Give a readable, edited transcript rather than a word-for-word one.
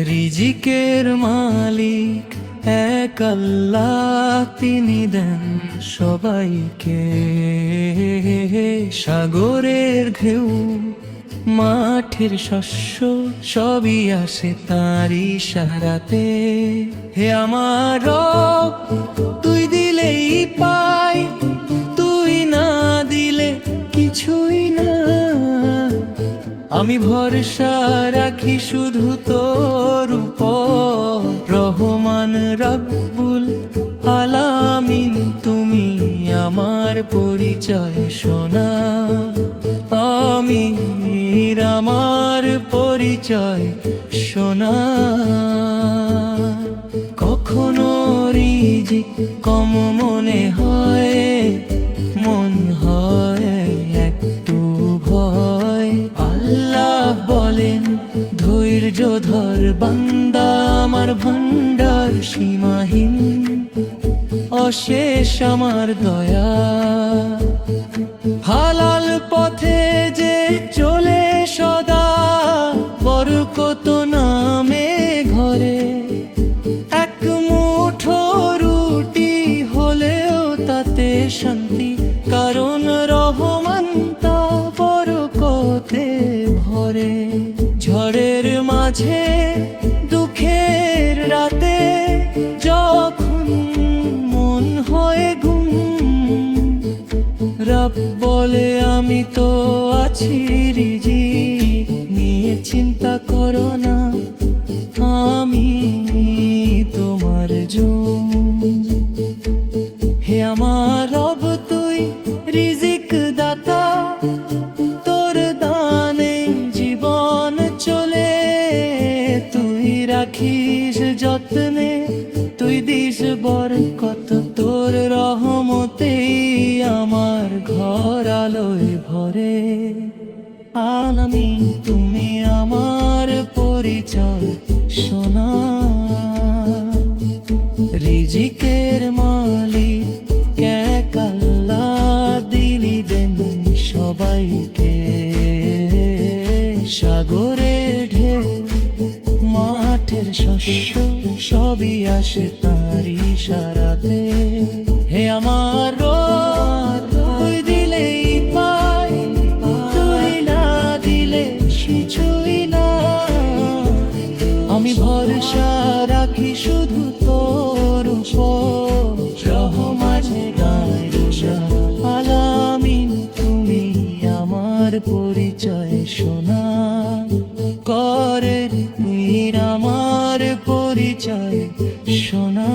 রিজিকের মালিক এক আল্লাহ, তিনি দেন সবাইকে। সাগরের ঢেউ, মাঠের শস্য, সবই আসে তার ইশারাতে। হে আমার রব, তুই দিলেই পাই, তুই না দিলে কিছুই না। আমি ভরসা রাখি শুধু তোর উপর। রহমান রব্বুল আলামিন, তুমি আমার পরিচয় শোনা। আমির আমার পরিচয় শোনা। কখনো রিজিক কম মনে হয়, মন হয় একটু ভয়। আল্লাহ বলেন, ধৈর্য ধর বান্দা, আমার ভান্ডার সীমাহীন, অশেষ আমার দয়া। হালাল পথে যে চলে সদা, বরকত নামে ঘরে। এক মুঠো রুটি হলেও তাতে শান্তি, কারণ রহমান তা বরকতে ভরে। ঝড়ের মাঝে, দুঃখের রাতে, যখন মন হয় ঘুম, রব বলে আমি তো আছি রিজিক নিয়ে, চিন্তা করো না, আমি তোমার জন্য। হে আমার রব, তুই রিজিক দাতা, তোর দানে জীবন চলে। তুই রাখিস যত্নে, তুই দিস বরকত, তোর রহমতেই আমার ঘর আলোয় ভরে। আলামিন, তুমি আমার পরিচয় শোনা। রিজিকের মালিক এক আল্লাহ, দিলি দেন সবাইকে। সাগরের ঢেউ, মাঠের শস্য, সবই আসে তার ইশারাতে। হে আমার রব, তুই দিলেই পাই, তুই না দিলে কিছুই না। আমি ভরসা রাখি শুধু তোর উপর। রহমানে গায়রুশা আলামিন, তুমি আমার পরিচয় শোনা। করের তুই আমার পরিচয় শোনা।